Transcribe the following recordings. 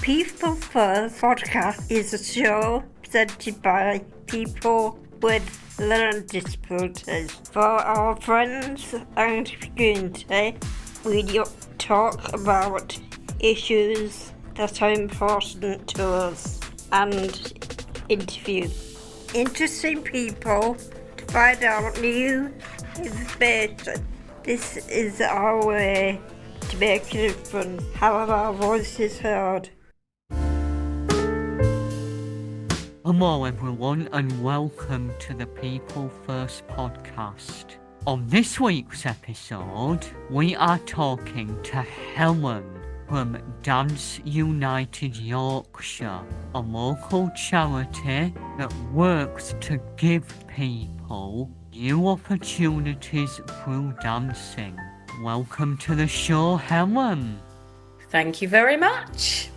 People First podcast is a show presented by people with learning disabilities. For our friends and community, we talk about issues that are important to us and interview interesting people to find out new information. This is our way to make a difference, have our voices heard. Hello everyone and welcome to the People First podcast. On this week's episode, we are talking to Helen from Dance United Yorkshire, a local charity that works to give people new opportunities through dancing. Welcome to the show, Helen. Thank you very much.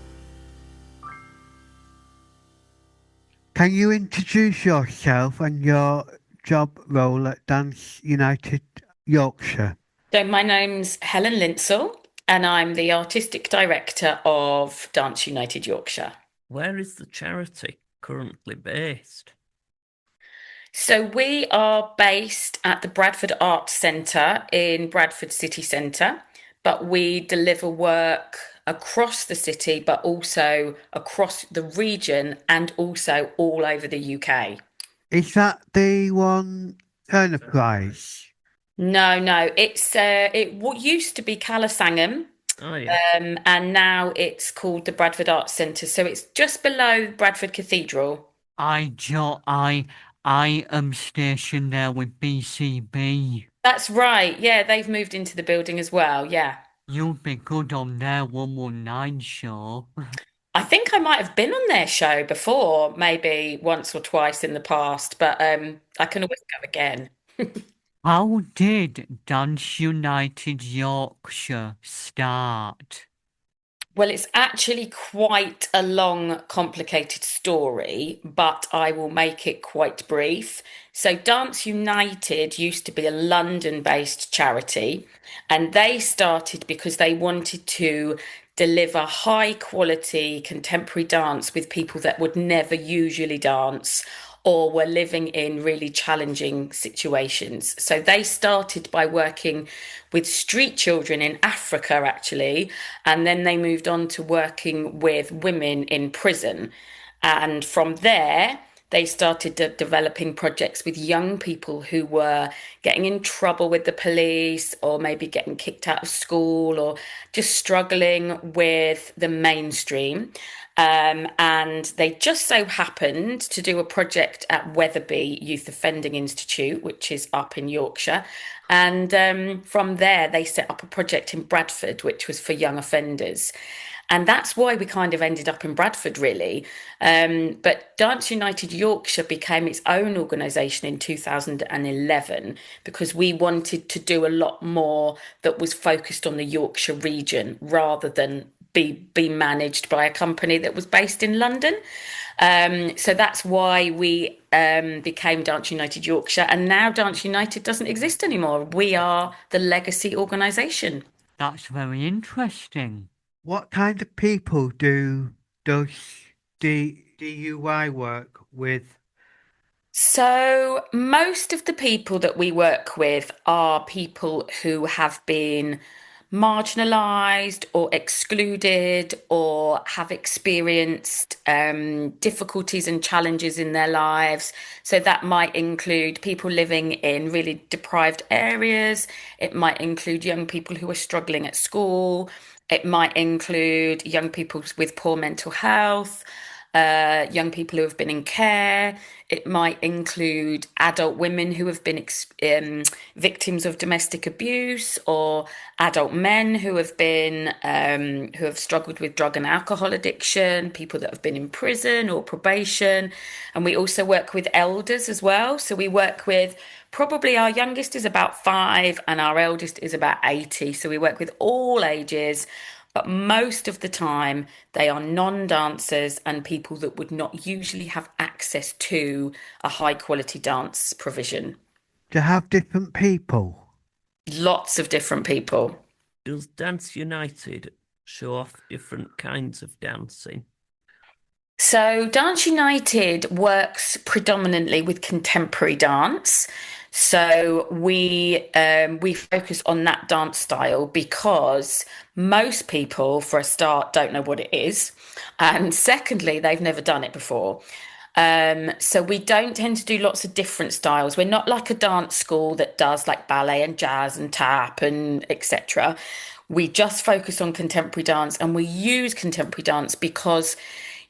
Can you introduce yourself and your job role at Dance United Yorkshire? So my name's Helen Linsell and I'm the Artistic Director of Dance United Yorkshire. Where is the charity currently based? So we are based at the Bradford Arts Centre in Bradford City Centre, but we deliver work across the city, but also across the region and also all over the UK. Is that the one Turner Prize? No, it's what used to be Calasangham. Oh, yeah. And now it's called the Bradford Arts Centre. So it's just below Bradford Cathedral. I am stationed there with BCB. That's right. Yeah, they've moved into the building as well. Yeah. You'd be good on their 119 show. I think I might have been on their show before, maybe once or twice in the past, but I can always go again. How did Dance United Yorkshire start? Well, it's actually quite a long, complicated story, but I will make it quite brief. So Dance United used to be a London-based charity, and they started because they wanted to deliver high-quality contemporary dance with people that would never usually dance or were living in really challenging situations. So they started by working with street children in Africa, actually, and then they moved on to working with women in prison. And from there, they started developing projects with young people who were getting in trouble with the police or maybe getting kicked out of school or just struggling with the mainstream. And they just so happened to do a project at Wetherby Youth Offending Institute, which is up in Yorkshire. And from there, they set up a project in Bradford, which was for young offenders. And that's why we kind of ended up in Bradford, really. But Dance United Yorkshire became its own organisation in 2011 because we wanted to do a lot more that was focused on the Yorkshire region rather than be managed by a company that was based in London. So that's why we became Dance United Yorkshire. And now Dance United doesn't exist anymore. We are the legacy organisation. That's very interesting. What kind of people does the DUI work with? So most of the people that we work with are people who have been marginalised or excluded or have experienced difficulties and challenges in their lives. So that might include people living in really deprived areas. It might include young people who are struggling at school. It might include young people with poor mental health, young people who have been in care. It might include adult women who have been victims of domestic abuse, or adult men who have been who have struggled with drug and alcohol addiction, people that have been in prison or probation. And we also work with elders as well. So we work with, probably our youngest is about 5 and our eldest is about 80. So we work with all ages. But most of the time, they are non-dancers and people that would not usually have access to a high-quality dance provision. To have different people? Lots of different people. Does Dance United show off different kinds of dancing? So, Dance United works predominantly with contemporary dance. So we focus on that dance style because most people, for a start, don't know what it is, and secondly, they've never done it before. So we don't tend to do lots of different styles. We're not like a dance school that does like ballet and jazz and tap and etc. We just focus on contemporary dance, and we use contemporary dance because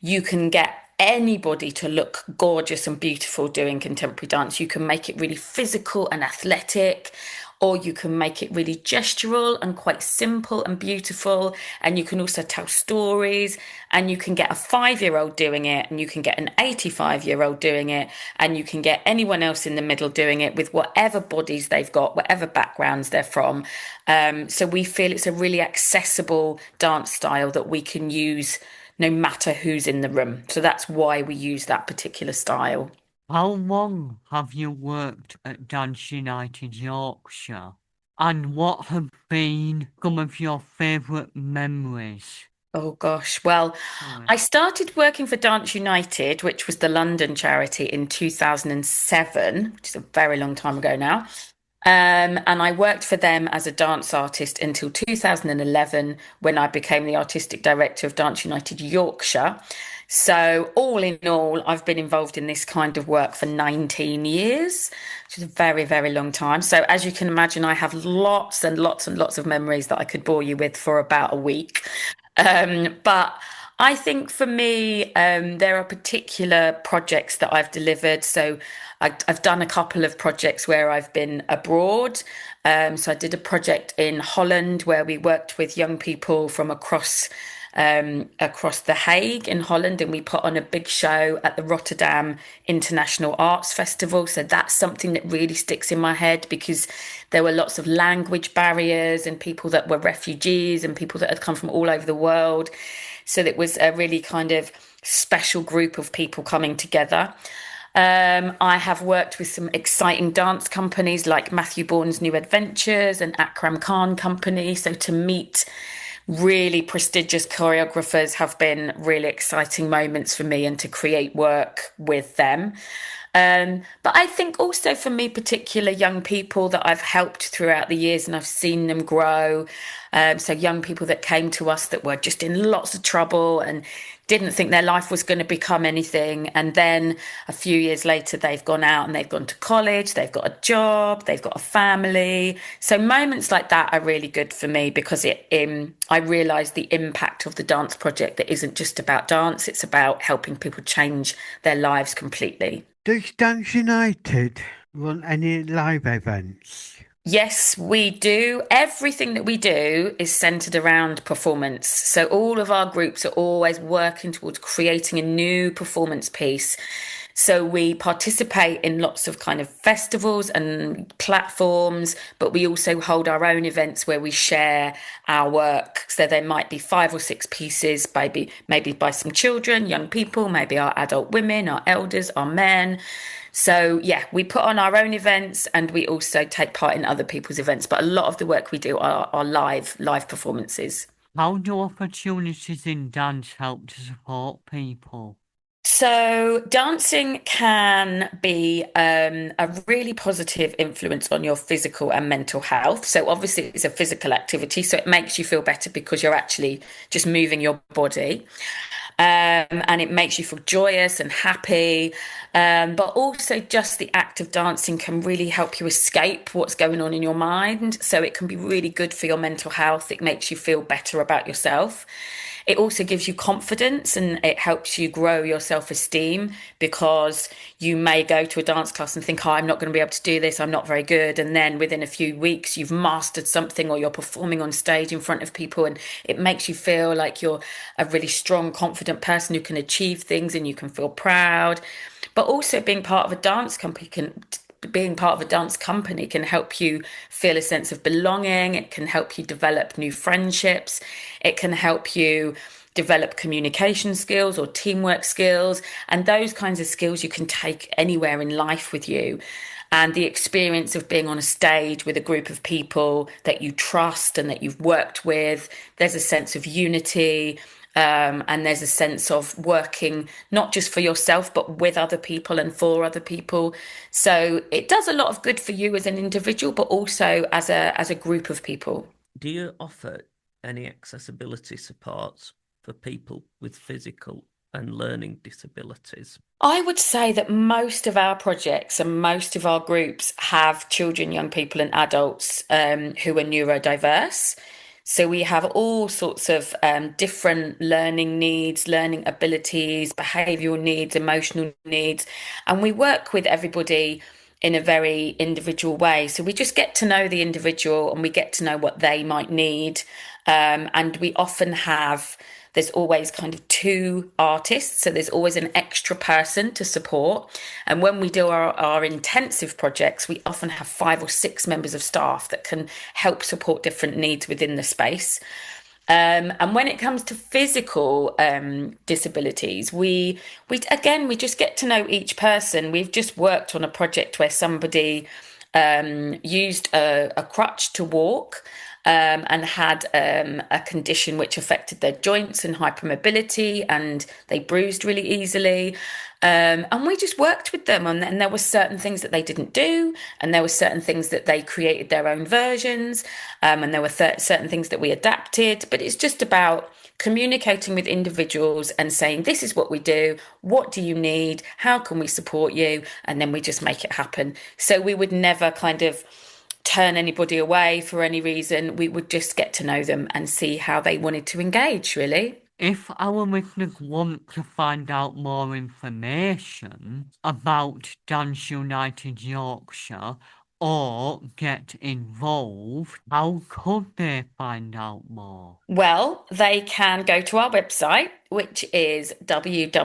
you can get anybody to look gorgeous and beautiful doing contemporary dance. You can make it really physical and athletic, or you can make it really gestural and quite simple and beautiful. And you can also tell stories, and you can get a 5-year-old doing it, and you can get an 85-year-old doing it, and you can get anyone else in the middle doing it with whatever bodies they've got, whatever backgrounds they're from. So we feel it's a really accessible dance style that we can use no matter who's in the room. So that's why we use that particular style. How long have you worked at Dance United Yorkshire? And what have been some of your favourite memories? Oh gosh. Well, I started working for Dance United, which was the London charity, in 2007, which is a very long time ago now. And I worked for them as a dance artist until 2011 when I became the artistic director of Dance United Yorkshire. So, all in all, I've been involved in this kind of work for 19 years, which is a very, very long time. So, as you can imagine, I have lots and lots and lots of memories that I could bore you with for about a week. But I think for me, there are particular projects that I've delivered. So I've done a couple of projects where I've been abroad. So I did a project in Holland where we worked with young people from across The Hague in Holland, and we put on a big show at the Rotterdam International Arts Festival. So that's something that really sticks in my head because there were lots of language barriers and people that were refugees and people that had come from all over the world. So it was a really kind of special group of people coming together. I have worked with some exciting dance companies like Matthew Bourne's New Adventures and Akram Khan Company. So to meet really prestigious choreographers have been really exciting moments for me, and to create work with them. But I think also for me, particular young people that I've helped throughout the years and I've seen them grow. So young people that came to us that were just in lots of trouble and didn't think their life was going to become anything. And then a few years later, they've gone out and they've gone to college, they've got a job, they've got a family. So moments like that are really good for me because I realise the impact of the dance project that isn't just about dance, it's about helping people change their lives completely. Does Dance United run any live events? Yes, we do. Everything that we do is centered around performance. So all of our groups are always working towards creating a new performance piece. So we participate in lots of kind of festivals and platforms, but we also hold our own events where we share our work. So there might be 5 or 6 pieces, maybe by some children, young people, maybe our adult women, our elders, our men. So yeah, we put on our own events and we also take part in other people's events. But a lot of the work we do are live performances. How do opportunities in dance help to support people? So dancing can be a really positive influence on your physical and mental health. So obviously it's a physical activity, so it makes you feel better because you're actually just moving your body. And it makes you feel joyous and happy. But also just the act of dancing can really help you escape what's going on in your mind. So it can be really good for your mental health. It makes you feel better about yourself. It also gives you confidence and it helps you grow your self-esteem because you may go to a dance class and think, oh, I'm not going to be able to do this, I'm not very good. And then within a few weeks, you've mastered something or you're performing on stage in front of people and it makes you feel like you're a really strong, confident person who can achieve things and you can feel proud. But also being part of a dance company can help you feel a sense of belonging. It can help you develop new friendships. It can help you develop communication skills or teamwork skills. And those kinds of skills you can take anywhere in life with you. and the experience of being on a stage with a group of people that you trust and that you've worked with. There's a sense of unity. And there's a sense of working not just for yourself, but with other people and for other people. So it does a lot of good for you as an individual, but also as a group of people. Do you offer any accessibility supports for people with physical and learning disabilities? I would say that most of our projects and most of our groups have children, young people, and adults who are neurodiverse. So we have all sorts of different learning needs, learning abilities, behavioural needs, emotional needs, and we work with everybody in a very individual way. So we just get to know the individual and we get to know what they might need. And we often have, there's always kind of two artists, so there's always an extra person to support. And when we do our intensive projects, we often have 5 or 6 members of staff that can help support different needs within the space. And when it comes to physical disabilities, we just get to know each person. We've just worked on a project where somebody used a crutch to walk. And had a condition which affected their joints and hypermobility, and they bruised really easily. And we just worked with them and there were certain things that they didn't do, and there were certain things that they created their own versions, and there were certain things that we adapted. But it's just about communicating with individuals and saying, this is what we do, what do you need, how can we support you? And then we just make it happen. So we would never kind of turn anybody away for any reason. We would just get to know them and see how they wanted to engage, really. If our listeners want to find out more information about Dance United Yorkshire or get involved, how could they find out more? Well, they can go to our website, which is www.duy.org.uk.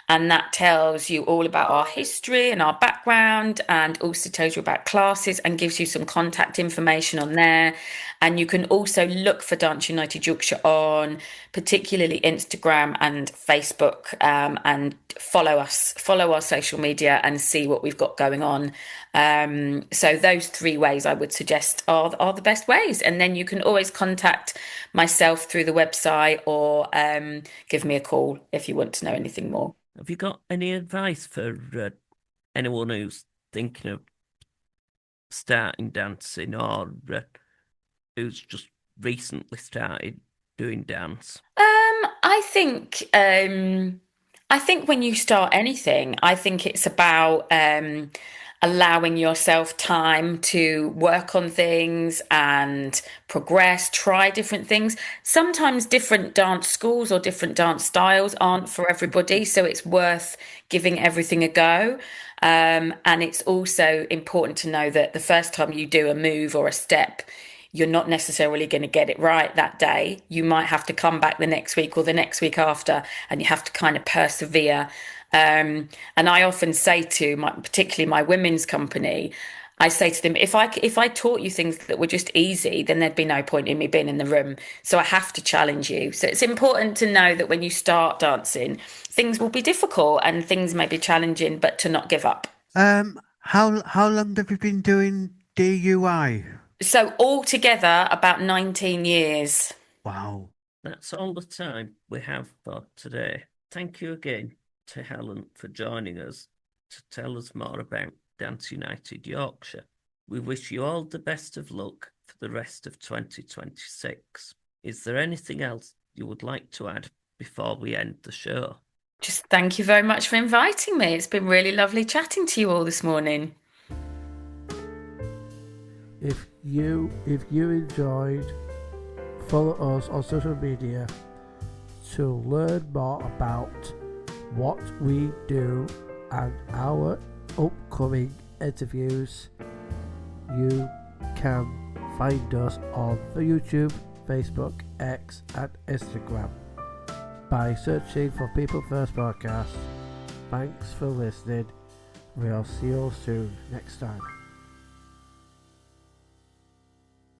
And that tells you all about our history and our background, and also tells you about classes and gives you some contact information on there. And you can also look for Dance United Yorkshire on particularly Instagram and Facebook, and follow our social media and see what we've got going on. So those 3 ways I would suggest are the best ways. And then you can always contact myself through the website, or give me a call if you want to know anything more. Have you got any advice for anyone who's thinking of starting dancing, or who's just recently started doing dance? I think when you start anything, I think it's about allowing yourself time to work on things and progress, try different things. Sometimes different dance schools or different dance styles aren't for everybody, so it's worth giving everything a go. And it's also important to know that the first time you do a move or a step, you're not necessarily going to get it right that day. You might have to come back the next week or the next week after, and you have to kind of persevere. And I often say to particularly my women's company, I say to them, if I taught you things that were just easy, then there'd be no point in me being in the room. So I have to challenge you. So it's important to know that when you start dancing, things will be difficult and things may be challenging, but to not give up. How long have you been doing DUI? So altogether, about 19 years. Wow. That's all the time we have for today. Thank you again to Helen for joining us to tell us more about Dance United Yorkshire. We wish you all the best of luck for the rest of 2026. Is there anything else you would like to add before we end the show? Just thank you very much for inviting me. It's been really lovely chatting to you all this morning. If you enjoyed, follow us on social media to learn more about what we do and our upcoming interviews. You can find us on the YouTube, Facebook, X and Instagram by searching for People First Podcast. Thanks for listening. We'll see you all soon next time.